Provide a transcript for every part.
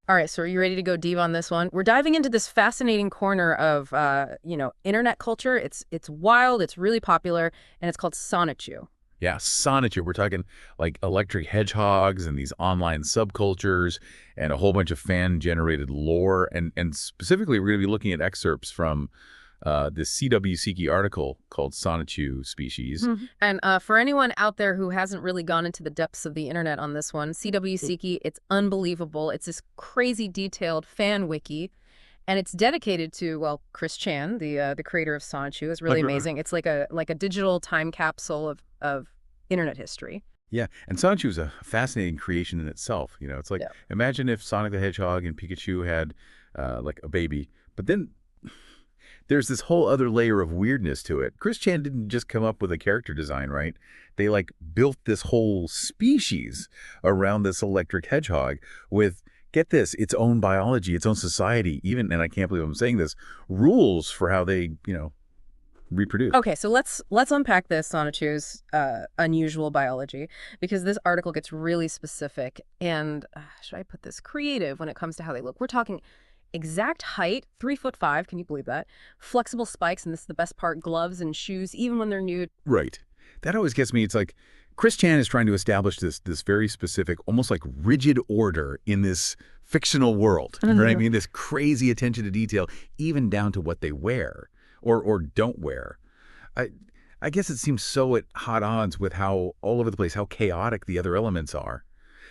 All right, so are you ready to go deep on this one? We're diving into this fascinating corner of, internet culture. It's wild, it's really popular, and it's called Sonichu. Yeah, Sonichu. We're talking like electric hedgehogs and these online subcultures and a whole bunch of fan-generated lore. And specifically, we're going to be looking at excerpts from this CWCki article called Sonichu Species. And for anyone out there who hasn't really gone into the depths of the internet on this one, CWCki, it's unbelievable. It's this crazy detailed fan wiki, and it's dedicated to, well, Chris Chan, the creator of Sonichu, is really amazing. It's like a digital time capsule of internet history. Yeah, and Sonichu is a fascinating creation in itself. It's like, Yeah. imagine if Sonic the Hedgehog and Pikachu had like a baby, but then there's this whole other layer of weirdness to it. Chris Chan didn't just come up with a character design, right? They like built this whole species around this electric hedgehog with, get this, its own biology, its own society, even, and I can't believe I'm saying this, rules for how they, reproduce. Okay, so let's unpack this Sonichu's unusual biology, because this article gets really specific and should I put this creative when it comes to how they look. We're talking exact height, 3'5", can you believe that? Flexible spikes, and this is the best part, gloves and shoes, even when they're nude. Right. That always gets me. It's like Chris Chan is trying to establish this very specific, almost like rigid order in this fictional world. Right? I mean, this crazy attention to detail, even down to what they wear or don't wear. I guess it seems so at hot odds with how all over the place, how chaotic the other elements are.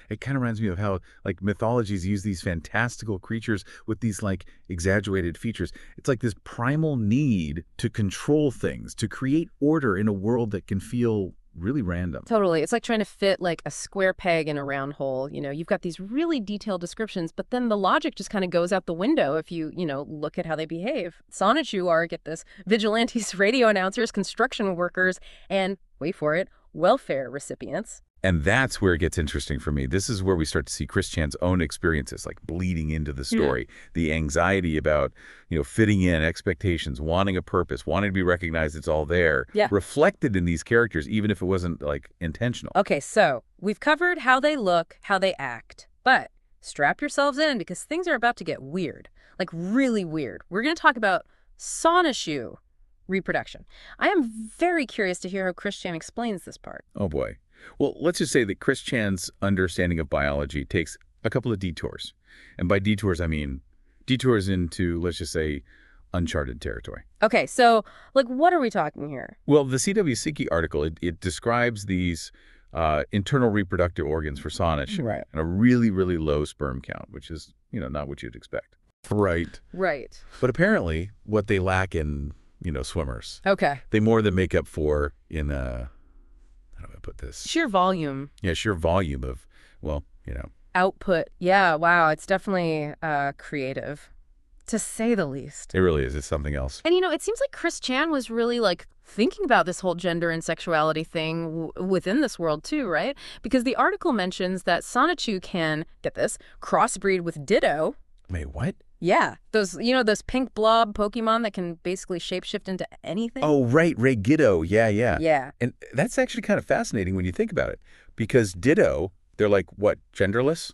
It kind of reminds me of how, like, mythologies use these fantastical creatures with these, like, exaggerated features. It's like this primal need to control things, to create order in a world that can feel really random. Totally. It's like trying to fit like a square peg in a round hole. You've got these really detailed descriptions, but then the logic just kind of goes out the window if you look at how they behave. Sonichu are, get this, vigilantes, radio announcers, construction workers, and, wait for it, welfare recipients. And that's where it gets interesting for me. This is where we start to see Chris Chan's own experiences, like bleeding into the story. The anxiety about, fitting in, expectations, wanting a purpose, wanting to be recognized, it's all there. Yeah. Reflected in these characters, even if it wasn't, like, intentional. Okay, so we've covered how they look, how they act, but strap yourselves in because things are about to get weird, like really weird. We're going to talk about Sonichu reproduction. I am very curious to hear how Chris Chan explains this part. Oh, boy. Well, let's just say that Chris Chan's understanding of biology takes a couple of detours. And by detours, I mean detours into, let's just say, uncharted territory. Okay, so, like, what are we talking here? Well, the CWCki article, it describes these internal reproductive organs for Sonich. Right. And a really, really low sperm count, which is, not what you'd expect. Right. Right. But apparently, what they lack in, swimmers, Okay. they more than make up for in, how do I put this? Sheer volume. Yeah, sheer volume of, Output. Yeah, wow, it's definitely creative, to say the least. It really is. It's something else. And, it seems like Chris Chan was really, like, thinking about this whole gender and sexuality thing within this world, too, right? Because the article mentions that Sonichu can, get this, crossbreed with Ditto. Wait, what? Yeah, those pink blob Pokémon that can basically shapeshift into anything. Oh, right, Ditto. Yeah. Yeah. And that's actually kind of fascinating when you think about it. Because Ditto, they're like, what, genderless?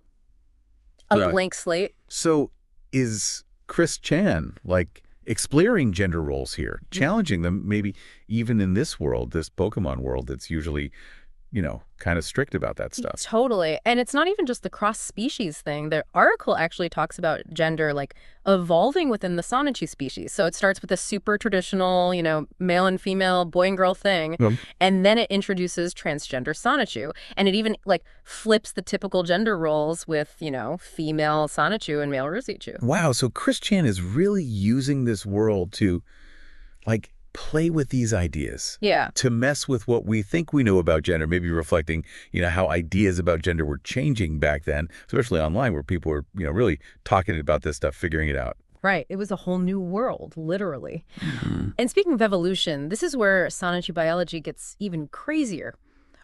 A blank slate. So is Chris Chan, like, exploring gender roles here, challenging them maybe even in this world, this Pokemon world that's usually, kind of strict about that stuff. Totally. And it's not even just the cross-species thing. The article actually talks about gender, like, evolving within the Sonichu species. So it starts with a super traditional, male and female, boy and girl thing. And then it introduces transgender Sonichu. And it even, like, flips the typical gender roles with, female Sonichu and male Ruzichu. Wow. So Chris Chan is really using this world to, like, play with these ideas. Yeah. To mess with what we think we know about gender, maybe reflecting, how ideas about gender were changing back then, especially online where people were, really talking about this stuff, figuring it out. Right. It was a whole new world, literally. And speaking of evolution, this is where Sonichu biology gets even crazier.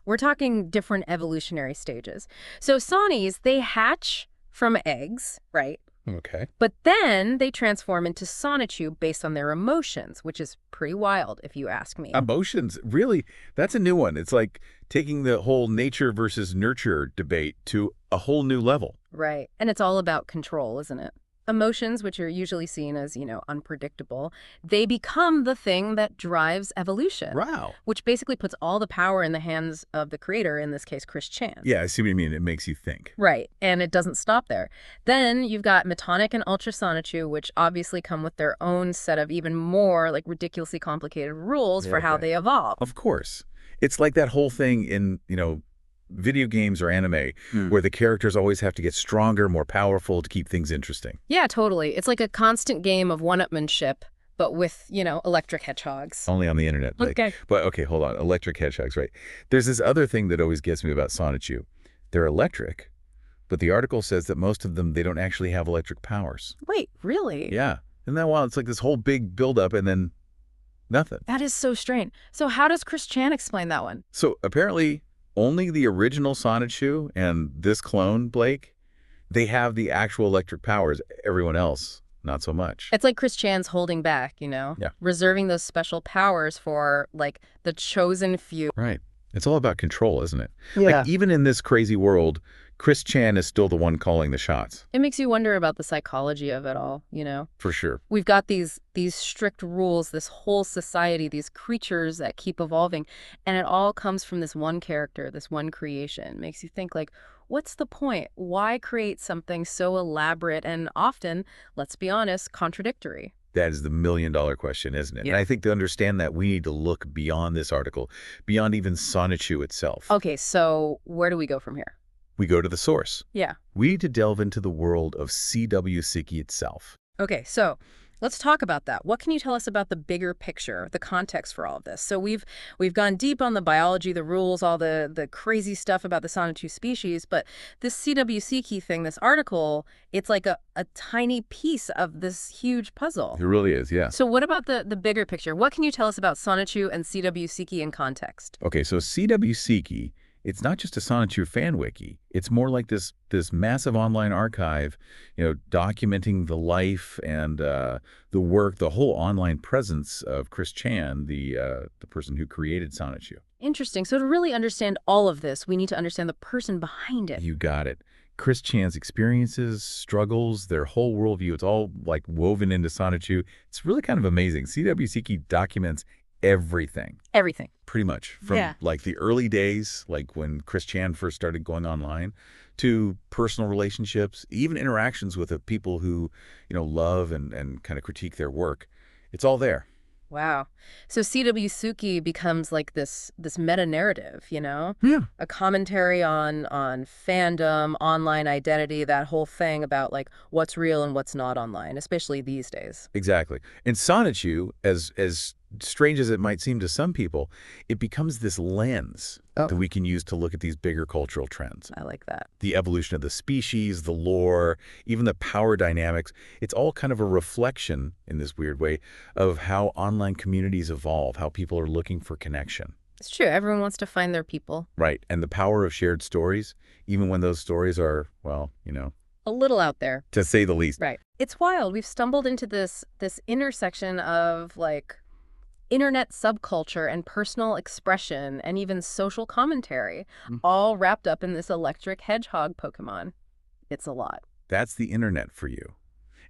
We're talking different evolutionary stages. So Sonnies, they hatch from eggs, right? Okay. But then they transform into Sonichu based on their emotions, which is pretty wild if you ask me. Emotions, really, that's a new one. It's like taking the whole nature versus nurture debate to a whole new level. Right. And it's all about control, isn't it? Emotions, which are usually seen as, unpredictable, they become the thing that drives evolution, Wow. which basically puts all the power in the hands of the creator, in this case, Chris Chan. Yeah, I see what you mean. It makes you think. Right. And it doesn't stop there. Then you've got Metonic and Ultra Sonichu, which obviously come with their own set of even more like ridiculously complicated rules for how Okay. they evolve. Of course. It's like that whole thing in, video games or anime where the characters always have to get stronger, more powerful to keep things interesting. Yeah, totally. It's like a constant game of one-upmanship, but with, electric hedgehogs. Only on the internet. Okay. But okay, hold on. Electric hedgehogs, right? There's this other thing that always gets me about Sonichu. They're electric, but the article says that most of them, they don't actually have electric powers. Wait, really? Yeah. Isn't that wild? It's like this whole big buildup and then nothing. That is so strange. So how does Chris Chan explain that one? So apparently only the original Sonichu and this clone, Blake, they have the actual electric powers. Everyone else, not so much. It's like Chris Chan's holding back, Yeah. reserving those special powers for, like, the chosen few. Right. It's all about control, isn't it? Yeah. Like, even in this crazy world, Chris Chan is still the one calling the shots. It makes you wonder about the psychology of it all, For sure. We've got these strict rules, this whole society, these creatures that keep evolving, and it all comes from this one character, this one creation. Makes you think, like, what's the point? Why create something so elaborate and often, let's be honest, contradictory? That is the million-dollar question, isn't it? Yeah. And I think to understand that, we need to look beyond this article, beyond even Sonichu itself. Okay, so where do we go from here? We go to the source. Yeah. We need to delve into the world of CWCki itself. Okay, so let's talk about that. What can you tell us about the bigger picture, the context for all of this? So we've gone deep on the biology, the rules, all the crazy stuff about the Sonichu species, but this CWCki thing, this article, it's like a tiny piece of this huge puzzle. It really is, yeah. So what about the bigger picture? What can you tell us about Sonichu and CWCki in context? Okay, so CWCki, it's not just a Sonichu fan wiki. It's more like this massive online archive, documenting the life and the work, the whole online presence of Chris Chan, the person who created Sonichu. Interesting. So to really understand all of this, we need to understand the person behind it. You got it. Chris Chan's experiences, struggles, their whole worldview, it's all like woven into Sonichu. It's really kind of amazing. CWCki documents everything. Everything. Pretty much. From like the early days, like when Chris Chan first started going online, to personal relationships, even interactions with the people who, love and kind of critique their work. It's all there. Wow. So CWCki becomes like this meta-narrative, Yeah. A commentary on fandom, online identity, that whole thing about like what's real and what's not online, especially these days. Exactly. And Sonichu, as strange as it might seem to some people, it becomes this lens that we can use to look at these bigger cultural trends. I like that. The evolution of the species, the lore, even the power dynamics. It's all kind of a reflection, in this weird way, of how online communities evolve, how people are looking for connection. It's true. Everyone wants to find their people. Right. And the power of shared stories, even when those stories are, well, A little out there. to say the least. Right. It's wild. We've stumbled into this intersection of like internet subculture and personal expression and even social commentary, all wrapped up in this electric hedgehog Pokémon. It's a lot. That's the internet for you.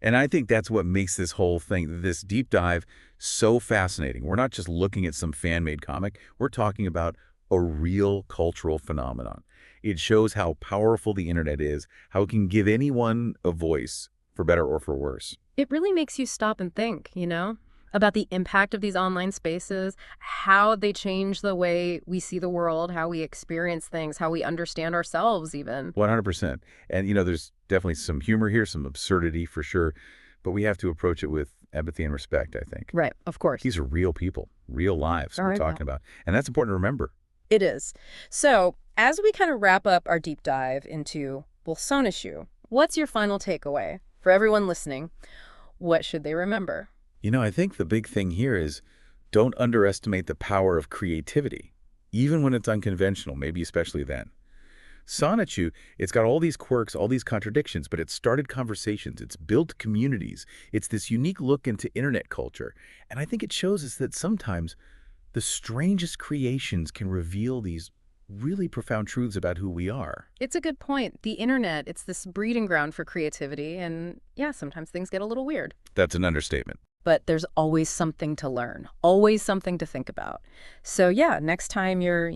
And I think that's what makes this whole thing, this deep dive, so fascinating. We're not just looking at some fan-made comic. We're talking about a real cultural phenomenon. It shows how powerful the internet is, how it can give anyone a voice, for better or for worse. It really makes you stop and think, about the impact of these online spaces, how they change the way we see the world, how we experience things, how we understand ourselves even. 100%. And, there's definitely some humor here, some absurdity for sure, but we have to approach it with empathy and respect, I think. Right, of course. These are real people, real lives we're talking about. And that's important to remember. It is. So as we kind of wrap up our deep dive into, well, Sonichu, what's your final takeaway? For everyone listening, what should they remember? I think the big thing here is don't underestimate the power of creativity, even when it's unconventional, maybe especially then. Sonichu, it's got all these quirks, all these contradictions, but it started conversations. It's built communities. It's this unique look into internet culture. And I think it shows us that sometimes the strangest creations can reveal these really profound truths about who we are. It's a good point. The internet, it's this breeding ground for creativity, and yeah, sometimes things get a little weird. That's an understatement. But there's always something to learn, always something to think about. So yeah, next time you're,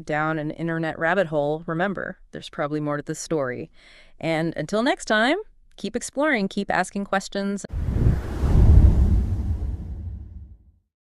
down an internet rabbit hole, remember, there's probably more to the story. And until next time, keep exploring, keep asking questions.